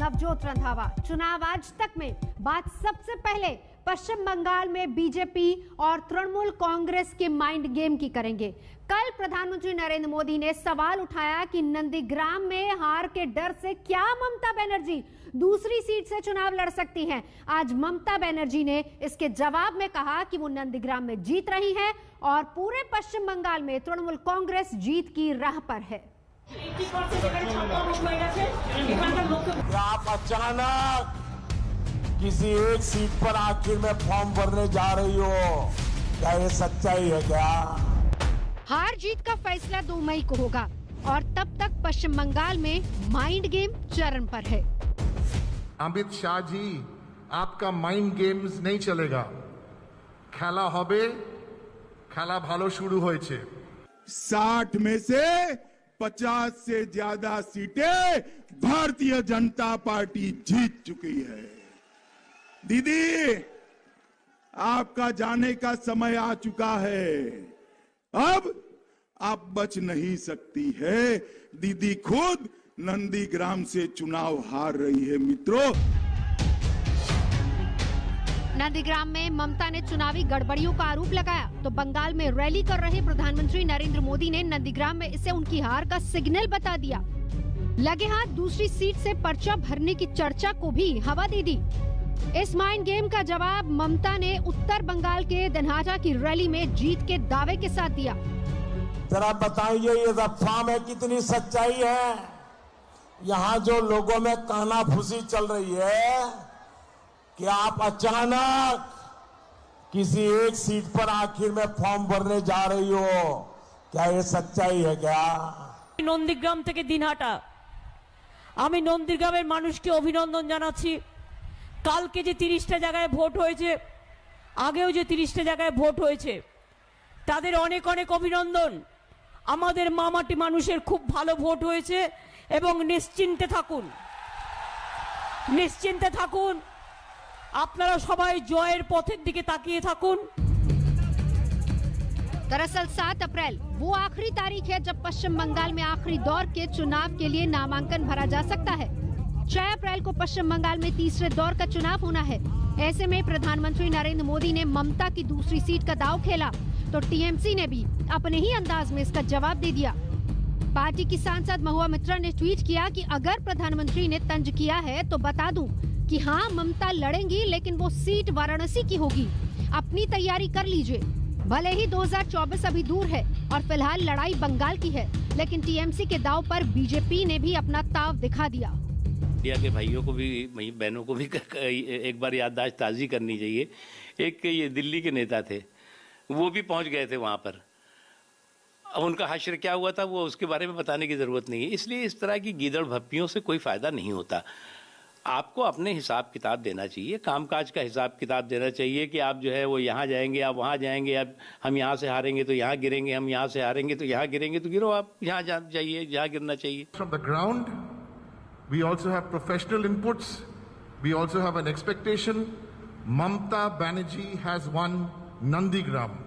नवजोत रंधावा। चुनाव आज तक में बात सबसे पहले पश्चिम बंगाल में बीजेपी और तृणमूल कांग्रेस के माइंड गेम की करेंगे। कल प्रधानमंत्री नरेंद्र मोदी ने सवाल उठाया कि नंदीग्राम में हार के डर से क्या ममता बनर्जी दूसरी सीट से चुनाव लड़ सकती हैं। आज ममता बनर्जी ने इसके जवाब में कहा कि वो नंदीग्राम में जीत रही हैं और पूरे पश्चिम बंगाल में तृणमूल कांग्रेस जीत की राह पर है। आप अचानक किसी एक सीट पर आखिर में फॉर्म भरने जा रही हो, क्या ये सच्चाई है क्या? हार जीत का फैसला 2 मई को होगा और तब तक पश्चिम बंगाल में माइंड गेम चरण पर है। अमित शाह जी, आपका माइंड गेम्स नहीं चलेगा। खेला होबे, खेला भालो शुरू होयेछे। 60 में से 50 से ज्यादा सीटें भारतीय जनता पार्टी जीत चुकी है। दीदी, आपका जाने का समय आ चुका है। अब आप बच नहीं सकती है। दीदी खुद नंदीग्राम से चुनाव हार रही है। मित्रों, नंदीग्राम में ममता ने चुनावी गड़बड़ियों का आरोप लगाया तो बंगाल में रैली कर रहे प्रधानमंत्री नरेंद्र मोदी ने नंदीग्राम में इसे उनकी हार का सिग्नल बता दिया। लगे हाथ दूसरी सीट से पर्चा भरने की चर्चा को भी हवा दे दी। इस माइंड गेम का जवाब ममता ने उत्तर बंगाल के दिनहाटा की रैली में जीत के दावे के साथ दिया। जरा बताइए, ये अफवाह में कितनी सच्चाई है? यहाँ जो लोगों में कानाफूसी चल रही है कि आप अचानक किसी एक सीट पर आखिर में फॉर्म भरने जा रही हो, क्या ये सच्चाई है क्या? नंदीग्राम থেকে দিনহাটা, আমি নন্দীগ্রামের মানুষকে অভিনন্দন জানাচ্ছি। কালকে যে 30টা জায়গায় ভোট হয়েছে, আগেও যে 30টা জায়গায় ভোট হয়েছে, তাদের অনেক অনেক অভিনন্দন। আমাদের মামাটি মানুষের খুব ভালো ভোট হয়েছে এবং নিশ্চিন্তে থাকুন, নিশ্চিন্তে থাকুন। আপনারা সবাই জয়ের পথের দিকে তাকিয়ে থাকুন। दरअसल 7 अप्रैल वो आखिरी तारीख है जब पश्चिम बंगाल में आखिरी दौर के चुनाव के लिए नामांकन भरा जा सकता है। 6 अप्रैल को पश्चिम बंगाल में तीसरे दौर का चुनाव होना है। ऐसे में प्रधानमंत्री नरेंद्र मोदी ने ममता की दूसरी सीट का दांव खेला तो टीएमसी ने भी अपने ही अंदाज में इसका जवाब दे दिया। पार्टी की सांसद महुआ मित्रा ने ट्वीट किया कि अगर प्रधानमंत्री ने तंज किया है तो बता दूं कि हाँ, ममता लड़ेंगी, लेकिन वो सीट वाराणसी की होगी। अपनी तैयारी कर लीजिए। भले ही 2024 अभी दूर है और फिलहाल लड़ाई बंगाल की है, लेकिन टीएमसी के दांव पर बीजेपी ने भी अपना ताव दिखा दिया। इंडिया के भाइयों को भी, बहनों को भी एक बार याददाश्त ताज़ी करनी चाहिए। एक ये दिल्ली के नेता थे, वो भी पहुंच गए थे वहां पर। अब उनका हश्र क्या हुआ था वो उसके बारे में बताने की जरूरत नहीं है। इसलिए इस तरह की गीदड़ भप्पियों से कोई फायदा नहीं होता। आपको अपने हिसाब किताब देना चाहिए, कामकाज का हिसाब किताब देना चाहिए कि आप जो है वो यहाँ जाएंगे, आप वहाँ जाएंगे, अब हम यहाँ से हारेंगे तो यहाँ गिरेंगे, हम यहाँ से हारेंगे तो यहाँ गिरेंगे, तो गिरो, आप यहाँ जाइए जहाँ गिरना चाहिए। From the ground, we also have professional inputs. We also have an expectation. Mamta Banerjee has won Nandigram.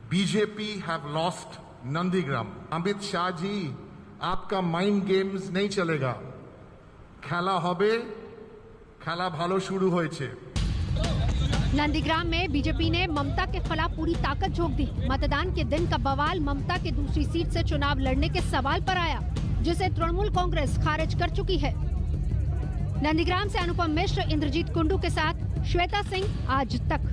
BJP have lost Nandigram. Amit Shah ji, आपका माइंड गेम्स नहीं चलेगा। खेला होबे, खेला भालो शुरू होयेछे। नंदीग्राम में बीजेपी ने ममता के खिलाफ पूरी ताकत झोंक दी। मतदान के दिन का बवाल ममता के दूसरी सीट से चुनाव लड़ने के सवाल पर आया, जिसे तृणमूल कांग्रेस खारिज कर चुकी है। नंदीग्राम से अनुपम मिश्र, इंद्रजीत कुंडू के साथ श्वेता सिंह, आज तक।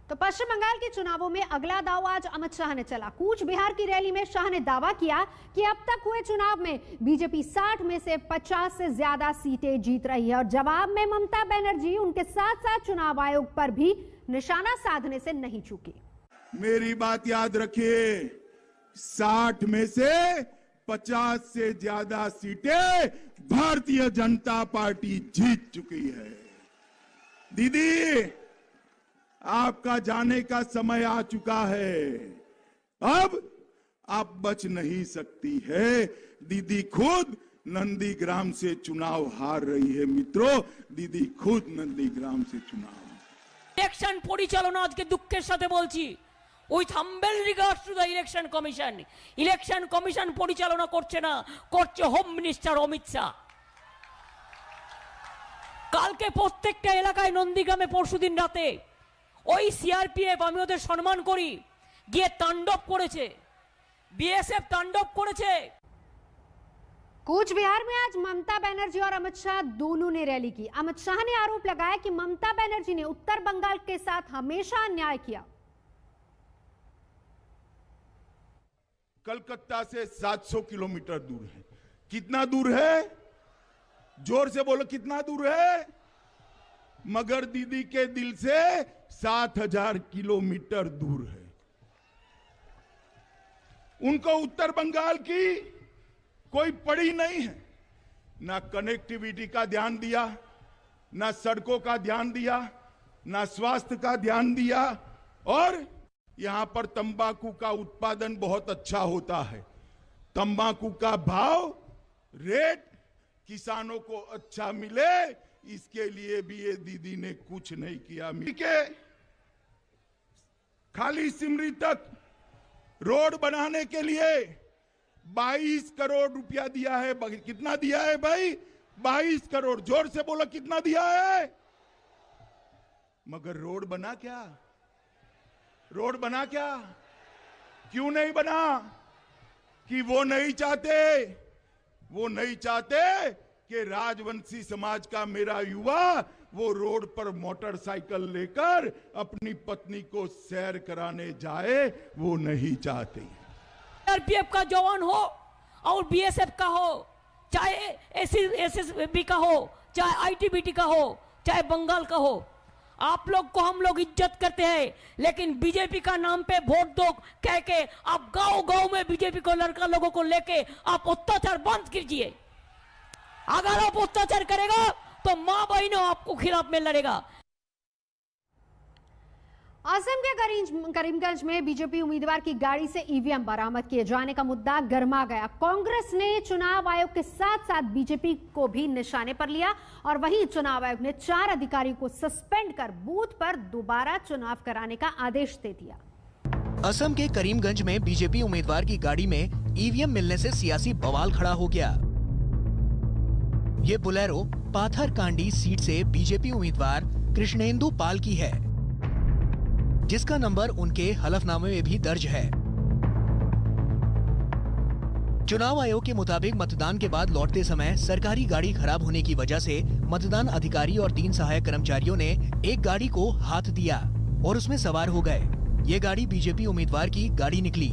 तो पश्चिम बंगाल के चुनावों में अगला दाव आज अमित शाह ने चला। कूच बिहार की रैली में शाह ने दावा किया कि अब तक हुए चुनाव में बीजेपी 60 में से 50 से ज्यादा सीटें जीत रही है और जवाब में ममता बनर्जी उनके साथ साथ चुनाव आयोग पर भी निशाना साधने से नहीं चूकी। मेरी बात याद रखिए, 60 में से 50 से ज्यादा सीटें भारतीय जनता पार्टी जीत चुकी है। दीदी, आपका जाने का समय आ चुका है। अब आप बच नहीं सकती है। दीदी खुद नंदीग्राम से चुनाव हार रही है। मित्रों, दीदी खुद नंदीग्राम से चुनाव। इलेक्शन পরিচালনা আজকে দুঃখের সাথে বলছি, with humble regards to the election commission. Election commission পরিচালনা করছে না, করছে হোম মিনিস্টার অমিত শাহ। কালকে প্রত্যেকটা এলাকায় নন্দীগ্রামে পরশুদিন রাতে ওই সিআরপিএফ, আমি ওদের সম্মান করি, গিয়ে তাণ্ডব করেছে, বিএসএফ তাণ্ডব করেছে। कूच बिहार में आज ममता बनर्जी और अमित शाह दोनों ने रैली की। अमित शाह ने आरोप लगाया कि ममता बनर्जी ने उत्तर बंगाल के साथ हमेशा अन्याय किया। कलकत्ता से 700 किलोमीटर दूर है। कितना दूर है? जोर से बोलो, कितना दूर है? मगर दीदी के दिल से 7000 किलोमीटर दूर है। उनको उत्तर बंगाल की कोई पड़ी नहीं है। ना कनेक्टिविटी का ध्यान दिया, ना सड़कों का ध्यान दिया, ना स्वास्थ्य का ध्यान दिया। और यहां पर तंबाकू का उत्पादन बहुत अच्छा होता है। तंबाकू का भाव, रेट किसानों को अच्छा मिले, इसके लिए भी ये दीदी ने कुछ नहीं किया। के खाली सिमरी तक रोड बनाने के लिए 22 करोड़ रुपया दिया है। कितना दिया है भाई? 22 करोड़। जोर से बोलो, कितना दिया है? मगर रोड बना क्या? रोड बना क्या? क्यों नहीं बना? कि वो नहीं चाहते कि राजवंशी समाज का मेरा युवा वो रोड पर मोटरसाइकिल लेकर अपनी पत्नी को सैर कराने जाए, वो नहीं चाहते। सीआरपीएफ का जवान हो और बीएसएफ का हो, चाहे एसएसबी का हो, चाहे आईटीबीटी का हो, चाहे बंगाल का हो, आप लोग को हम लोग इज्जत करते हैं। लेकिन बीजेपी का नाम पे वोट दो कह के आप गांव-गांव में बीजेपी को लड़का लोगों को लेके आप अत्याचार बंद कीजिए। अगर आप अत्याचार करेगा तो मां बहनों आपको खिलाफ में लड़ेगा। असम के करीमगंज में बीजेपी उम्मीदवार की गाड़ी से ईवीएम बरामद किए जाने का मुद्दा गर्मा गया। कांग्रेस ने चुनाव आयोग के साथ साथ बीजेपी को भी निशाने पर लिया और वहीं चुनाव आयोग ने 4 अधिकारियों को सस्पेंड कर बूथ पर दोबारा चुनाव कराने का आदेश दे दिया। असम के करीमगंज में बीजेपी उम्मीदवार की गाड़ी में ईवीएम मिलने से सियासी बवाल खड़ा हो गया। ये बुलेरो पाथरकांडी सीट से बीजेपी उम्मीदवार कृष्णेंदु पाल की है, जिसका नंबर उनके हलफनामे में भी दर्ज है। चुनाव आयोग के मुताबिक मतदान के बाद लौटते समय सरकारी गाड़ी खराब होने की वजह से मतदान अधिकारी और 3 सहायक कर्मचारियों ने एक गाड़ी को हाथ दिया और उसमें सवार हो गए। ये गाड़ी बीजेपी उम्मीदवार की गाड़ी निकली।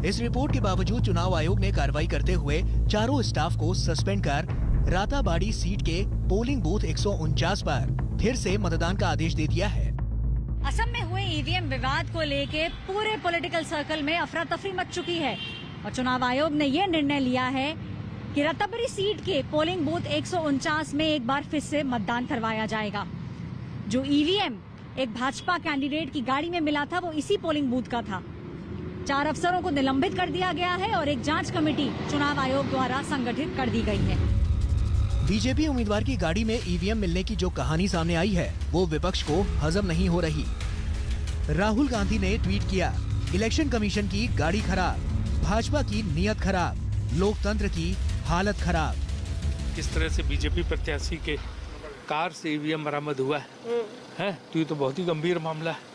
इस रिपोर्ट के बावजूद चुनाव आयोग ने कार्रवाई करते हुए चारों स्टाफ को सस्पेंड कर राताबाड़ी सीट के पोलिंग बूथ 149 पर फिर से मतदान का आदेश दे दिया है। असम में हुए ईवीएम विवाद को लेके पूरे पॉलिटिकल सर्कल में अफरा तफरी मच चुकी है और चुनाव आयोग ने यह निर्णय लिया है कि राताबाड़ी सीट के पोलिंग बूथ 149 में एक बार फिर से मतदान करवाया जाएगा। जो ईवीएम एक भाजपा कैंडिडेट की गाड़ी में मिला था वो इसी पोलिंग बूथ का था। 4 अफसरों को निलंबित कर दिया गया है और एक जांच कमेटी चुनाव आयोग द्वारा संगठित कर दी गई है। बीजेपी उम्मीदवार की गाड़ी में ईवीएम मिलने की जो कहानी सामने आई है वो विपक्ष को हजम नहीं हो रही। राहुल गांधी ने ट्वीट किया, इलेक्शन कमीशन की गाड़ी खराब, भाजपा की नीयत खराब, लोकतंत्र की हालत खराब। किस तरह से बीजेपी प्रत्याशी के कार से ईवीएम बरामद हुआ है तो ये तो बहुत ही गंभीर मामला है।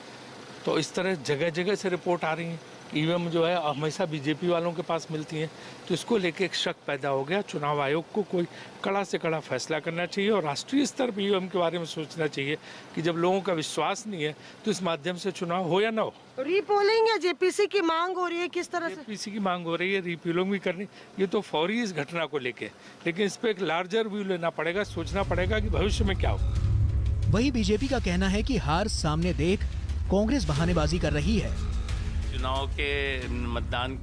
तो इस तरह जगह जगह से रिपोर्ट आ रही है ईवीएम जो है हमेशा बीजेपी वालों के पास मिलती हैं, तो इसको लेके एक शक पैदा हो गया। चुनाव आयोग को कोई कड़ा से कड़ा फैसला करना चाहिए और राष्ट्रीय स्तर पर ईवीएम के बारे में सोचना चाहिए कि जब लोगों का विश्वास नहीं है तो इस माध्यम से चुनाव हो या ना हो। रीपोलिंग या जेपीसी की मांग हो रही है, किस तरह से जेपीसी की मांग हो रही है, रीपोलिंग भी करनी, ये तो फौरी इस घटना को लेके, लेकिन इस पर एक लार्जर व्यू लेना पड़ेगा, सोचना पड़ेगा कि भविष्य में क्या हो। वही बीजेपी का कहना है कि हार सामने देख कांग्रेस बहानेबाजी कर रही है। चुनाव के मतदान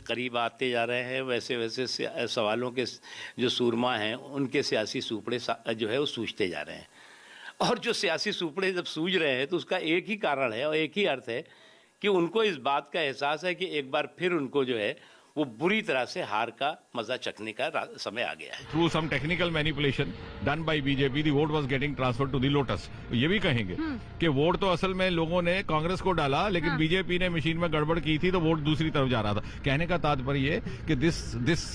करीब आते जा रहे हैं, वैसे वैसे सवालों के जो सूरमा हैं उनके सियासी सूपड़े जो है वो सूझते जा रहे हैं, और जो सियासी सूपड़े जब सूझ रहे हैं तो उसका एक ही कारण है और एक ही अर्थ है कि उनको इस बात का एहसास है कि एक बार फिर उनको जो है वो बुरी तरह से हार का मजा चखने का समय आ गया है। Through some technical manipulation done by BJP the vote was getting transferred to the lotus. ये भी कहेंगे कि वोट तो असल में लोगों ने कांग्रेस को डाला, लेकिन बीजेपी ने मशीन में गड़बड़ की थी तो वोट दूसरी तरफ जा रहा था। कहने का तात्पर्य ये कि this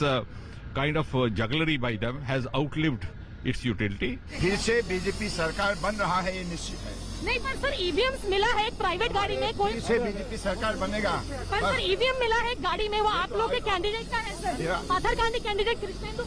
kind of jugglery bye them has outlived it's utility. फिर से बीजेपी सरकार बन रहा है, ये निश्चित है। नहीं पर सर ईवीएम मिला है एक प्राइवेट गाड़ी में, कोई फिर से बीजेपी सरकार बनेगा। पर सर ईवीएम मिला है एक गाड़ी में, वो आप लोग के कैंडिडेट का है सर, आधार गांधी कैंडिडेट कृष्णेंदु।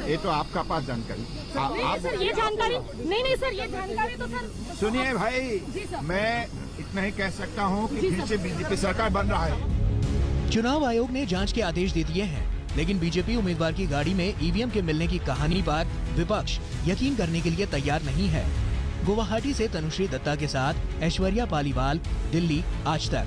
ये तो आपका पास जानकारी। नहीं सर ये जानकारी नहीं सर ये जानकारी तो सर सुनिए भाई, मैं इतना ही कह सकता हूँ कि फिर से बीजेपी सरकार बन रहा है। चुनाव आयोग ने जांच के आदेश दे दिए हैं, लेकिन बीजेपी उम्मीदवार की गाड़ी में ईवीएम के मिलने की कहानी पर विपक्ष यकीन करने के लिए तैयार नहीं है। गुवाहाटी से तनुश्री दत्ता के साथ ऐश्वर्या पालीवाल, दिल्ली, आज तक।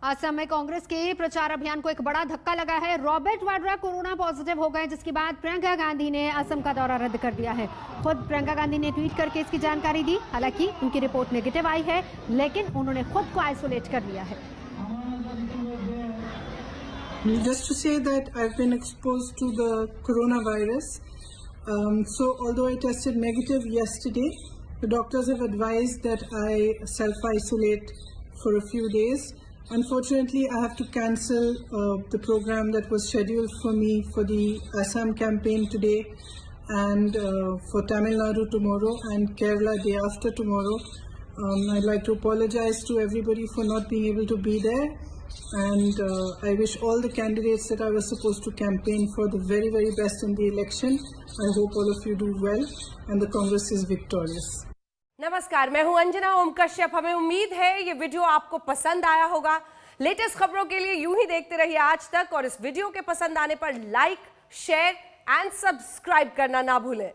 असम में कांग्रेस के प्रचार अभियान को एक बड़ा धक्का लगा है। रॉबर्ट वाड्रा कोरोना पॉजिटिव हो गए, जिसके बाद प्रियंका गांधी ने असम का दौरा रद्द कर दिया है। खुद प्रियंका गांधी ने ट्वीट करके इसकी जानकारी दी। हालांकि उनकी रिपोर्ट नेगेटिव आई है, लेकिन उन्होंने खुद को आइसोलेट कर लिया है। Just to say that I've been exposed to the coronavirus. So although I tested negative yesterday, the doctors have advised that I self-isolate for a few days. Unfortunately, I have to cancel the program that was scheduled for me for the Assam campaign today and for Tamil Nadu tomorrow and Kerala day after tomorrow. I'd like to apologize to everybody for not being able to be there. And I wish all the candidates that I was supposed to campaign for the very, very best in the election. I hope all of you do well and the Congress is victorious. नमस्कार, मैं हूं अंजना ओम कश्यप। हमें उम्मीद है ये video आपको पसंद आया होगा। लेटेस्ट खबरों के लिए यूं ही देखते रहिए आज तक, और इस वीडियो के पसंद आने पर लाइक, शेयर एंड सब्सक्राइब करना ना भूलें।